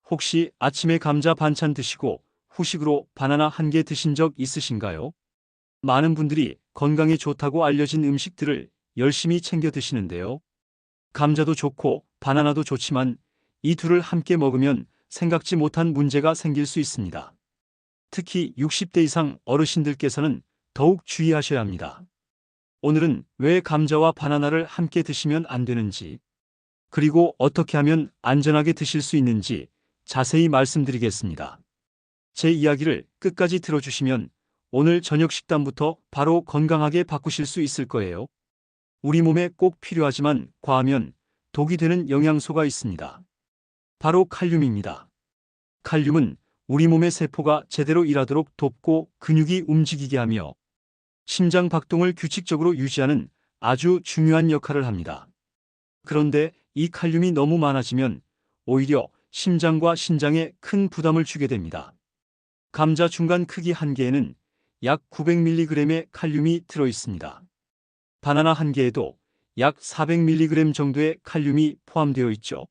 혹시 아침에 감자 반찬 드시고 후식으로 바나나 한 개 드신 적 있으신가요? 많은 분들이 건강에 좋다고 알려진 음식들을 열심히 챙겨 드시는데요. 감자도 좋고 바나나도 좋지만 이 둘을 함께 먹으면 생각지 못한 문제가 생길 수 있습니다. 특히 60대 이상 어르신들께서는 더욱 주의하셔야 합니다. 오늘은 왜 감자와 바나나를 함께 드시면 안 되는지, 그리고 어떻게 하면 안전하게 드실 수 있는지 자세히 말씀드리겠습니다. 제 이야기를 끝까지 들어주시면 오늘 저녁 식단부터 바로 건강하게 바꾸실 수 있을 거예요. 우리 몸에 꼭 필요하지만 과하면 독이 되는 영양소가 있습니다. 바로 칼륨입니다. 칼륨은 우리 몸의 세포가 제대로 일하도록 돕고 근육이 움직이게 하며 심장 박동을 규칙적으로 유지하는 아주 중요한 역할을 합니다. 그런데 이 칼륨이 너무 많아지면 오히려 심장과 신장에 큰 부담을 주게 됩니다. 감자 중간 크기 한 개에는 약 900mg의 칼륨이 들어 있습니다. 바나나 한 개에도 약 400mg 정도의 칼륨이 포함되어 있죠.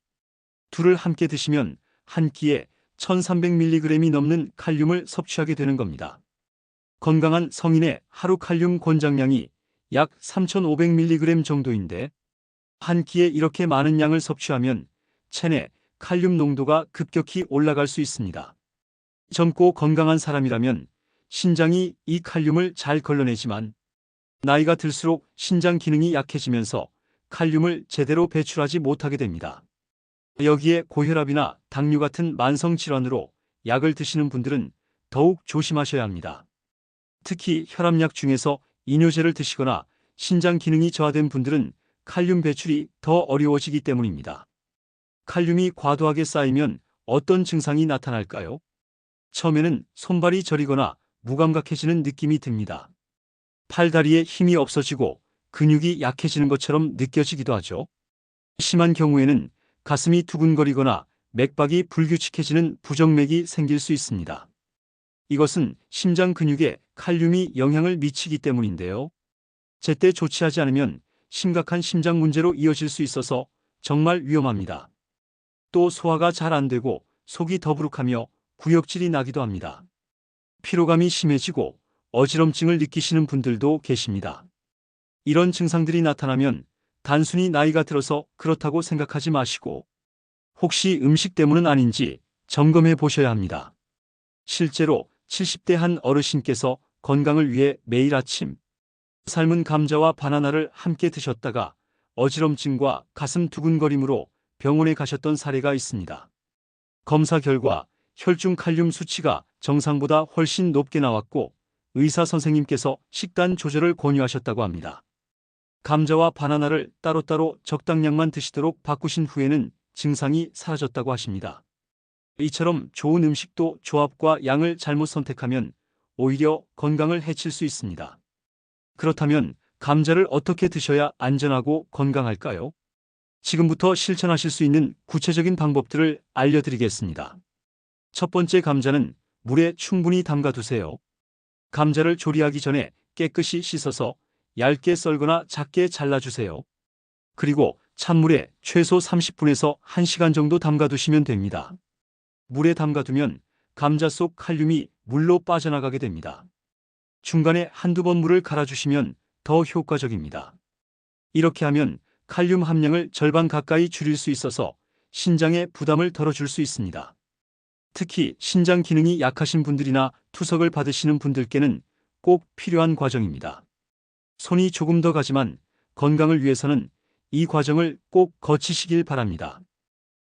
둘을 함께 드시면 한 끼에 1300mg이 넘는 칼륨을 섭취하게 되는 겁니다. 건강한 성인의 하루 칼륨 권장량이 약 3500mg 정도인데 한 끼에 이렇게 많은 양을 섭취하면 체내 칼륨 농도가 급격히 올라갈 수 있습니다. 젊고 건강한 사람이라면 신장이 이 칼륨을 잘 걸러내지만 나이가 들수록 신장 기능이 약해지면서 칼륨을 제대로 배출하지 못하게 됩니다. 여기에 고혈압이나 당뇨 같은 만성 질환으로 약을 드시는 분들은 더욱 조심하셔야 합니다. 특히 혈압약 중에서 이뇨제를 드시거나 신장 기능이 저하된 분들은 칼륨 배출이 더 어려워지기 때문입니다. 칼륨이 과도하게 쌓이면 어떤 증상이 나타날까요? 처음에는 손발이 저리거나 무감각해지는 느낌이 듭니다. 팔다리에 힘이 없어지고 근육이 약해지는 것처럼 느껴지기도 하죠. 심한 경우에는 가슴이 두근거리거나 맥박이 불규칙해지는 부정맥이 생길 수 있습니다. 이것은 심장 근육에 칼륨이 영향을 미치기 때문인데요. 제때 조치하지 않으면 심각한 심장 문제로 이어질 수 있어서 정말 위험합니다. 또 소화가 잘 안 되고 속이 더부룩하며 구역질이 나기도 합니다. 피로감이 심해지고 어지럼증을 느끼시는 분들도 계십니다. 이런 증상들이 나타나면 단순히 나이가 들어서 그렇다고 생각하지 마시고 혹시 음식 때문은 아닌지 점검해 보셔야 합니다. 실제로 70대 한 어르신께서 건강을 위해 매일 아침 삶은 감자와 바나나를 함께 드셨다가 어지럼증과 가슴 두근거림으로 병원에 가셨던 사례가 있습니다. 검사 결과 혈중 칼륨 수치가 정상보다 훨씬 높게 나왔고 의사 선생님께서 식단 조절을 권유하셨다고 합니다. 감자와 바나나를 따로따로 적당량만 드시도록 바꾸신 후에는 증상이 사라졌다고 하십니다. 이처럼 좋은 음식도 조합과 양을 잘못 선택하면 오히려 건강을 해칠 수 있습니다. 그렇다면 감자를 어떻게 드셔야 안전하고 건강할까요? 지금부터 실천하실 수 있는 구체적인 방법들을 알려드리겠습니다. 첫 번째, 감자는 물에 충분히 담가 두세요. 감자를 조리하기 전에 깨끗이 씻어서 얇게 썰거나 작게 잘라주세요. 그리고 찬물에 최소 30분에서 1시간 정도 담가두시면 됩니다. 물에 담가두면 감자 속 칼륨이 물로 빠져나가게 됩니다. 중간에 한두 번 물을 갈아주시면 더 효과적입니다. 이렇게 하면 칼륨 함량을 절반 가까이 줄일 수 있어서 신장에 부담을 덜어줄 수 있습니다. 특히 신장 기능이 약하신 분들이나 투석을 받으시는 분들께는 꼭 필요한 과정입니다. 손이 조금 더 가지만 건강을 위해서는 이 과정을 꼭 거치시길 바랍니다.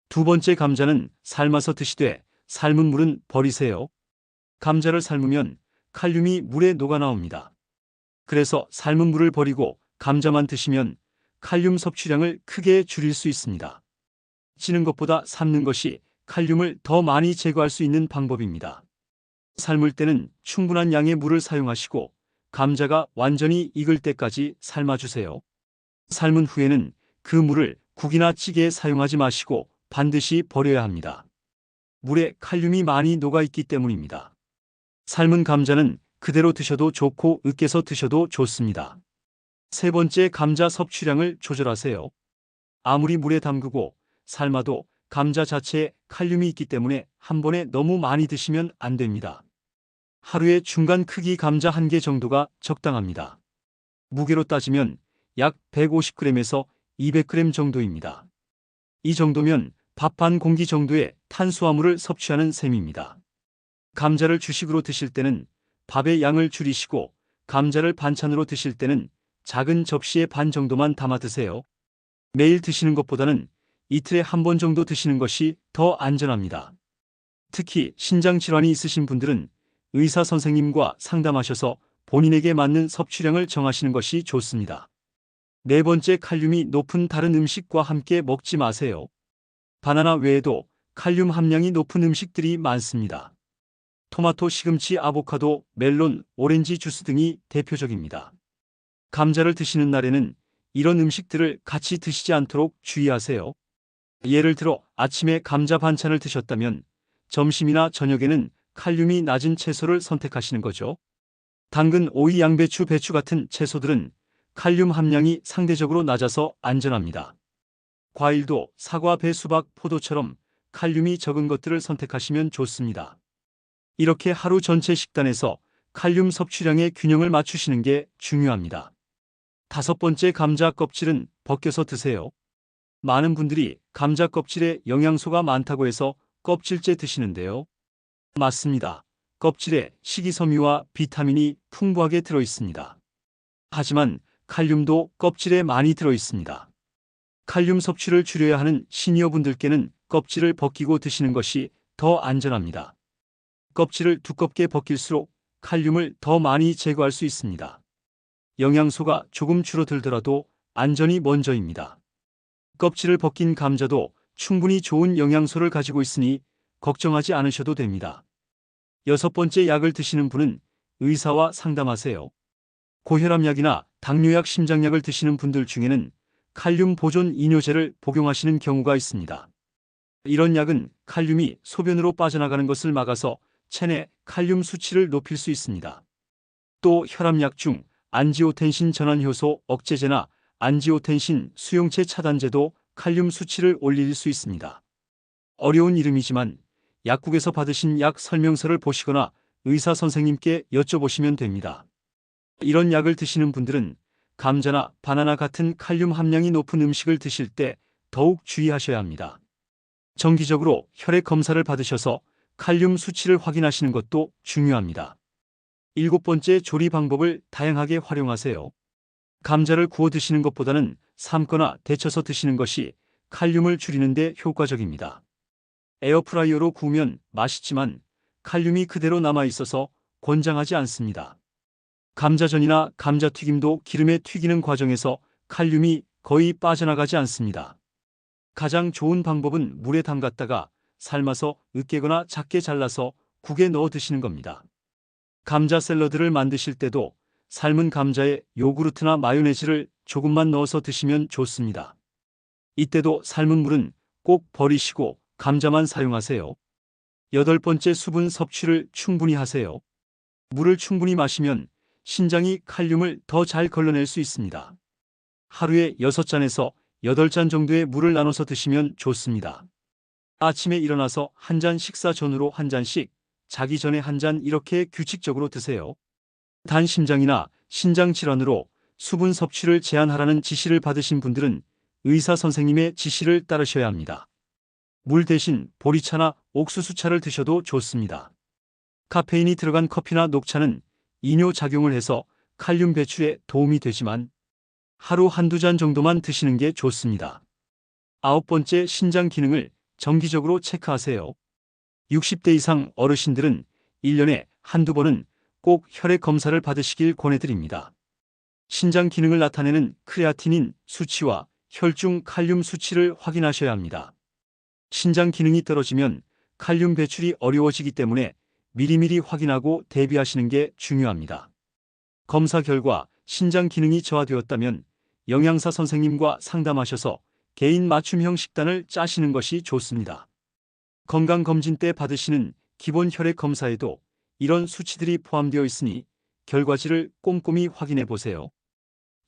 두 번째, 감자는 삶아서 드시되 삶은 물은 버리세요. 감자를 삶으면 칼륨이 물에 녹아 나옵니다. 그래서 삶은 물을 버리고 감자만 드시면 칼륨 섭취량을 크게 줄일 수 있습니다. 찌는 것보다 삶는 것이 칼륨을 더 많이 제거할 수 있는 방법입니다. 삶을 때는 충분한 양의 물을 사용하시고 감자가 완전히 익을 때까지 삶아주세요. 삶은 후에는 그 물을 국이나 찌개에 사용하지 마시고 반드시 버려야 합니다. 물에 칼륨이 많이 녹아있기 때문입니다. 삶은 감자는 그대로 드셔도 좋고 으깨서 드셔도 좋습니다. 세 번째, 감자 섭취량을 조절하세요. 아무리 물에 담그고 삶아도 감자 자체에 칼륨이 있기 때문에 한 번에 너무 많이 드시면 안 됩니다. 하루에 중간 크기 감자 1개 정도가 적당합니다. 무게로 따지면 약 150g에서 200g 정도입니다. 이 정도면 밥 한 공기 정도의 탄수화물을 섭취하는 셈입니다. 감자를 주식으로 드실 때는 밥의 양을 줄이시고 감자를 반찬으로 드실 때는 작은 접시의 반 정도만 담아 드세요. 매일 드시는 것보다는 이틀에 한 번 정도 드시는 것이 더 안전합니다. 특히 신장 질환이 있으신 분들은 의사 선생님과 상담하셔서 본인에게 맞는 섭취량을 정하시는 것이 좋습니다. 네 번째, 칼륨이 높은 다른 음식과 함께 먹지 마세요. 바나나 외에도 칼륨 함량이 높은 음식들이 많습니다. 토마토, 시금치, 아보카도, 멜론, 오렌지 주스 등이 대표적입니다. 감자를 드시는 날에는 이런 음식들을 같이 드시지 않도록 주의하세요. 예를 들어 아침에 감자 반찬을 드셨다면 점심이나 저녁에는 칼륨이 낮은 채소를 선택하시는 거죠. 당근, 오이, 양배추, 배추 같은 채소들은 칼륨 함량이 상대적으로 낮아서 안전합니다. 과일도 사과, 배, 수박, 포도처럼 칼륨이 적은 것들을 선택하시면 좋습니다. 이렇게 하루 전체 식단에서 칼륨 섭취량의 균형을 맞추시는 게 중요합니다. 다섯 번째, 감자 껍질은 벗겨서 드세요. 많은 분들이 감자 껍질에 영양소가 많다고 해서 껍질째 드시는데요. 맞습니다. 껍질에 식이섬유와 비타민이 풍부하게 들어 있습니다. 하지만 칼륨도 껍질에 많이 들어 있습니다. 칼륨 섭취를 줄여야 하는 시니어분들께는 껍질을 벗기고 드시는 것이 더 안전합니다. 껍질을 두껍게 벗길수록 칼륨을 더 많이 제거할 수 있습니다. 영양소가 조금 줄어들더라도 안전이 먼저입니다. 껍질을 벗긴 감자도 충분히 좋은 영양소를 가지고 있으니 걱정하지 않으셔도 됩니다. 여섯 번째, 약을 드시는 분은 의사와 상담하세요. 고혈압약이나 당뇨약, 심장약을 드시는 분들 중에는 칼륨 보존 이뇨제를 복용하시는 경우가 있습니다. 이런 약은 칼륨이 소변으로 빠져나가는 것을 막아서 체내 칼륨 수치를 높일 수 있습니다. 또 혈압약 중 안지오텐신 전환효소 억제제나 안지오텐신 수용체 차단제도 칼륨 수치를 올릴 수 있습니다. 어려운 이름이지만 약국에서 받으신 약 설명서를 보시거나 의사 선생님께 여쭤보시면 됩니다. 이런 약을 드시는 분들은 감자나 바나나 같은 칼륨 함량이 높은 음식을 드실 때 더욱 주의하셔야 합니다. 정기적으로 혈액 검사를 받으셔서 칼륨 수치를 확인하시는 것도 중요합니다. 일곱 번째, 조리 방법을 다양하게 활용하세요. 감자를 구워 드시는 것보다는 삶거나 데쳐서 드시는 것이 칼륨을 줄이는 데 효과적입니다. 에어프라이어로 구우면 맛있지만 칼륨이 그대로 남아 있어서 권장하지 않습니다. 감자전이나 감자튀김도 기름에 튀기는 과정에서 칼륨이 거의 빠져나가지 않습니다. 가장 좋은 방법은 물에 담갔다가 삶아서 으깨거나 작게 잘라서 국에 넣어 드시는 겁니다. 감자 샐러드를 만드실 때도 삶은 감자에 요구르트나 마요네즈를 조금만 넣어서 드시면 좋습니다. 이때도 삶은 물은 꼭 버리시고 감자만 사용하세요. 여덟 번째, 수분 섭취를 충분히 하세요. 물을 충분히 마시면 신장이 칼륨을 더 잘 걸러낼 수 있습니다. 하루에 6잔에서 8잔 정도의 물을 나눠서 드시면 좋습니다. 아침에 일어나서 한 잔, 식사 전후로 한 잔씩, 자기 전에 한 잔, 이렇게 규칙적으로 드세요. 단 심장이나 신장 질환으로 수분 섭취를 제한하라는 지시를 받으신 분들은 의사 선생님의 지시를 따르셔야 합니다. 물 대신 보리차나 옥수수차를 드셔도 좋습니다. 카페인이 들어간 커피나 녹차는 이뇨 작용을 해서 칼륨 배출에 도움이 되지만 하루 한두 잔 정도만 드시는 게 좋습니다. 아홉 번째, 신장 기능을 정기적으로 체크하세요. 60대 이상 어르신들은 1년에 한두 번은 꼭 혈액 검사를 받으시길 권해드립니다. 신장 기능을 나타내는 크레아티닌 수치와 혈중 칼륨 수치를 확인하셔야 합니다. 신장 기능이 떨어지면 칼륨 배출이 어려워지기 때문에 미리미리 확인하고 대비하시는 게 중요합니다. 검사 결과 신장 기능이 저하되었다면 영양사 선생님과 상담하셔서 개인 맞춤형 식단을 짜시는 것이 좋습니다. 건강검진 때 받으시는 기본 혈액 검사에도 이런 수치들이 포함되어 있으니 결과지를 꼼꼼히 확인해 보세요.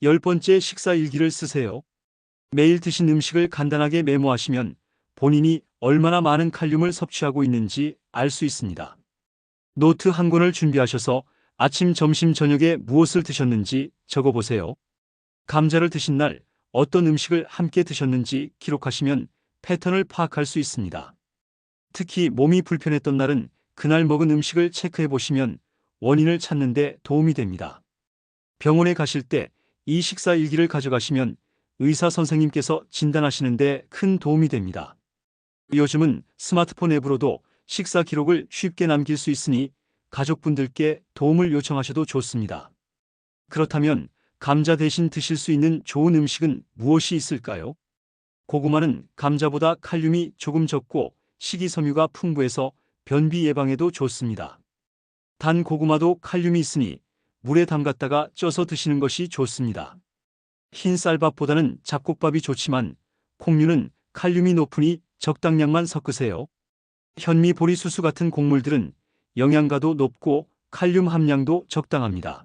열 번째, 식사 일기를 쓰세요. 매일 드신 음식을 간단하게 메모하시면 본인이 얼마나 많은 칼륨을 섭취하고 있는지 알 수 있습니다. 노트 한 권을 준비하셔서 아침, 점심, 저녁에 무엇을 드셨는지 적어보세요. 감자를 드신 날 어떤 음식을 함께 드셨는지 기록하시면 패턴을 파악할 수 있습니다. 특히 몸이 불편했던 날은 그날 먹은 음식을 체크해 보시면 원인을 찾는 데 도움이 됩니다. 병원에 가실 때 이 식사 일기를 가져가시면 의사 선생님께서 진단하시는 데 큰 도움이 됩니다. 요즘은 스마트폰 앱으로도 식사 기록을 쉽게 남길 수 있으니 가족분들께 도움을 요청하셔도 좋습니다. 그렇다면 감자 대신 드실 수 있는 좋은 음식은 무엇이 있을까요? 고구마는 감자보다 칼륨이 조금 적고 식이섬유가 풍부해서 변비 예방에도 좋습니다. 단 고구마도 칼륨이 있으니 물에 담갔다가 쪄서 드시는 것이 좋습니다. 흰 쌀밥보다는 잡곡밥이 좋지만 콩류는 칼륨이 높으니 적당량만 섞으세요. 현미, 보리, 수수 같은 곡물들은 영양가도 높고 칼륨 함량도 적당합니다.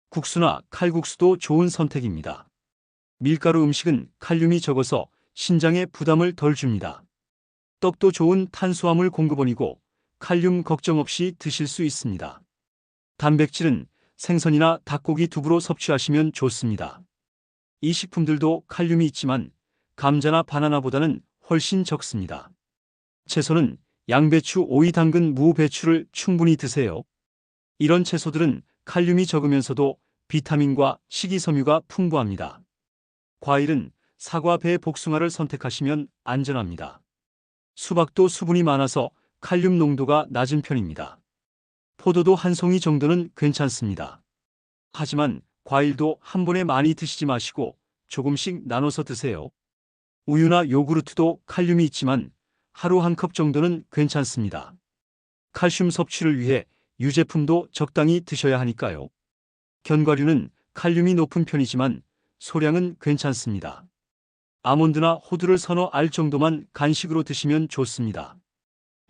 국수나 칼국수도 좋은 선택입니다. 밀가루 음식은 칼륨이 적어서 신장에 부담을 덜 줍니다. 떡도 좋은 탄수화물 공급원이고 칼륨 걱정 없이 드실 수 있습니다. 단백질은 생선이나 닭고기, 두부로 섭취하시면 좋습니다. 이 식품들도 칼륨이 있지만 감자나 바나나보다는 훨씬 적습니다. 채소는 양배추, 오이, 당근, 무, 배추를 충분히 드세요. 이런 채소들은 칼륨이 적으면서도 비타민과 식이섬유가 풍부합니다. 과일은 사과, 배, 복숭아를 선택하시면 안전합니다. 수박도 수분이 많아서 칼륨 농도가 낮은 편입니다. 포도도 한 송이 정도는 괜찮습니다. 하지만 과일도 한 번에 많이 드시지 마시고 조금씩 나눠서 드세요. 우유나 요구르트도 칼륨이 있지만 하루 한 컵 정도는 괜찮습니다. 칼슘 섭취를 위해 유제품도 적당히 드셔야 하니까요. 견과류는 칼륨이 높은 편이지만 소량은 괜찮습니다. 아몬드나 호두를 서너 알 정도만 간식으로 드시면 좋습니다.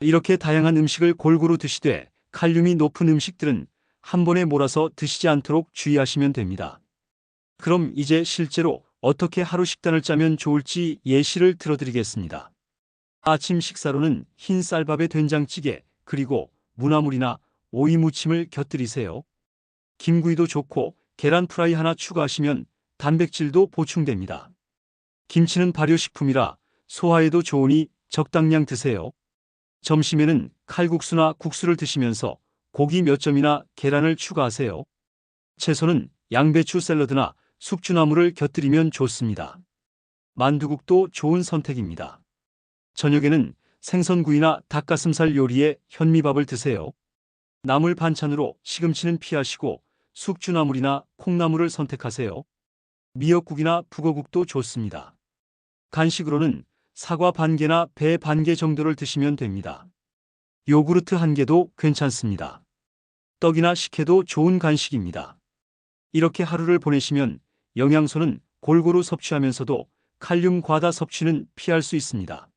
이렇게 다양한 음식을 골고루 드시되 칼륨이 높은 음식들은 한 번에 몰아서 드시지 않도록 주의하시면 됩니다. 그럼 이제 실제로 어떻게 하루 식단을 짜면 좋을지 예시를 들어드리겠습니다. 아침 식사로는 흰 쌀밥에 된장찌개, 그리고 무나물이나 오이 무침을 곁들이세요. 김구이도 좋고 계란 프라이 하나 추가하시면 단백질도 보충됩니다. 김치는 발효식품이라 소화에도 좋으니 적당량 드세요. 점심에는 칼국수나 국수를 드시면서 고기 몇 점이나 계란을 추가하세요. 채소는 양배추 샐러드나 숙주나물을 곁들이면 좋습니다. 만두국도 좋은 선택입니다. 저녁에는 생선구이나 닭가슴살 요리에 현미밥을 드세요. 나물 반찬으로 시금치는 피하시고 숙주나물이나 콩나물을 선택하세요. 미역국이나 북어국도 좋습니다. 간식으로는 사과 반 개나 배 반 개 정도를 드시면 됩니다. 요구르트 한 개도 괜찮습니다. 떡이나 식혜도 좋은 간식입니다. 이렇게 하루를 보내시면 영양소는 골고루 섭취하면서도 칼륨 과다 섭취는 피할 수 있습니다.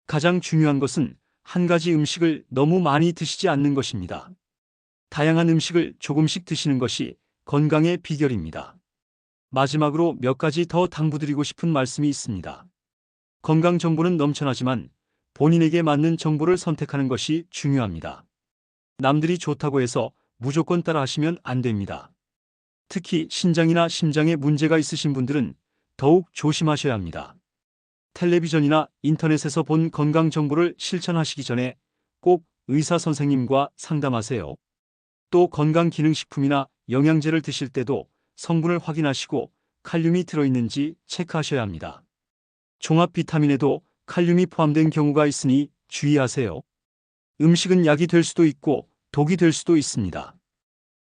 가장 중요한 것은 한 가지 음식을 너무 많이 드시지 않는 것입니다. 다양한 음식을 조금씩 드시는 것이 건강의 비결입니다. 마지막으로 몇 가지 더 당부드리고 싶은 말씀이 있습니다. 건강 정보는 넘쳐나지만 본인에게 맞는 정보를 선택하는 것이 중요합니다. 남들이 좋다고 해서 무조건 따라 하시면 안 됩니다. 특히 신장이나 심장에 문제가 있으신 분들은 더욱 조심하셔야 합니다. 텔레비전이나 인터넷에서 본 건강 정보를 실천하시기 전에 꼭 의사 선생님과 상담하세요. 또 건강기능식품이나 영양제를 드실 때도 성분을 확인하시고 칼륨이 들어있는지 체크하셔야 합니다. 종합 비타민에도 칼륨이 포함된 경우가 있으니 주의하세요. 음식은 약이 될 수도 있고 독이 될 수도 있습니다.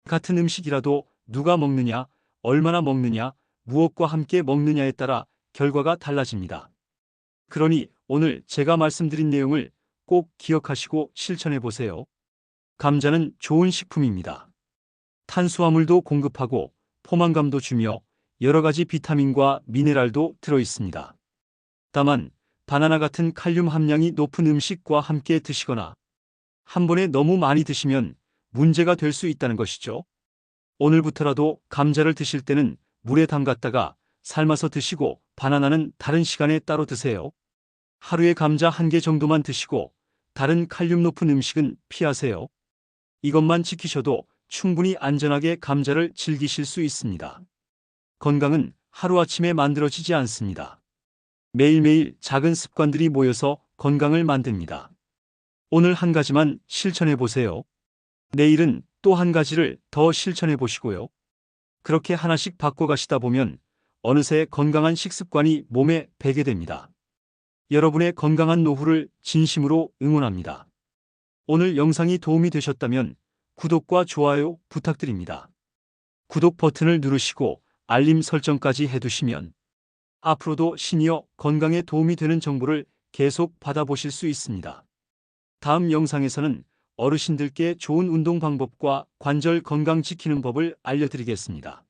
같은 음식이라도 누가 먹느냐, 얼마나 먹느냐, 무엇과 함께 먹느냐에 따라 결과가 달라집니다. 그러니 오늘 제가 말씀드린 내용을 꼭 기억하시고 실천해 보세요. 감자는 좋은 식품입니다. 탄수화물도 공급하고 포만감도 주며 여러 가지 비타민과 미네랄도 들어 있습니다. 다만 바나나 같은 칼륨 함량이 높은 음식과 함께 드시거나 한 번에 너무 많이 드시면 문제가 될 수 있다는 것이죠. 오늘부터라도 감자를 드실 때는 물에 담갔다가 삶아서 드시고 바나나는 다른 시간에 따로 드세요. 하루에 감자 1개 정도만 드시고 다른 칼륨 높은 음식은 피하세요. 이것만 지키셔도 충분히 안전하게 감자를 즐기실 수 있습니다. 건강은 하루아침에 만들어지지 않습니다. 매일매일 작은 습관들이 모여서 건강을 만듭니다. 오늘 한 가지만 실천해 보세요. 내일은 또 한 가지를 더 실천해 보시고요. 그렇게 하나씩 바꿔가시다 보면 어느새 건강한 식습관이 몸에 배게 됩니다. 여러분의 건강한 노후를 진심으로 응원합니다. 오늘 영상이 도움이 되셨다면 구독과 좋아요 부탁드립니다. 구독 버튼을 누르시고 알림 설정까지 해두시면 앞으로도 시니어 건강에 도움이 되는 정보를 계속 받아보실 수 있습니다. 다음 영상에서는 어르신들께 좋은 운동 방법과 관절 건강 지키는 법을 알려드리겠습니다.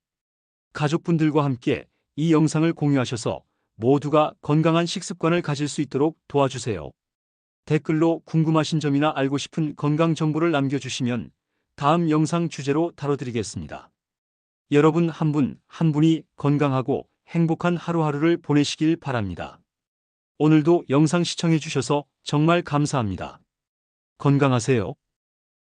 가족분들과 함께 이 영상을 공유하셔서 모두가 건강한 식습관을 가질 수 있도록 도와주세요. 댓글로 궁금하신 점이나 알고 싶은 건강 정보를 남겨주시면 다음 영상 주제로 다뤄드리겠습니다. 여러분 한 분 한 분이 건강하고 행복한 하루하루를 보내시길 바랍니다. 오늘도 영상 시청해 주셔서 정말 감사합니다. 건강하세요.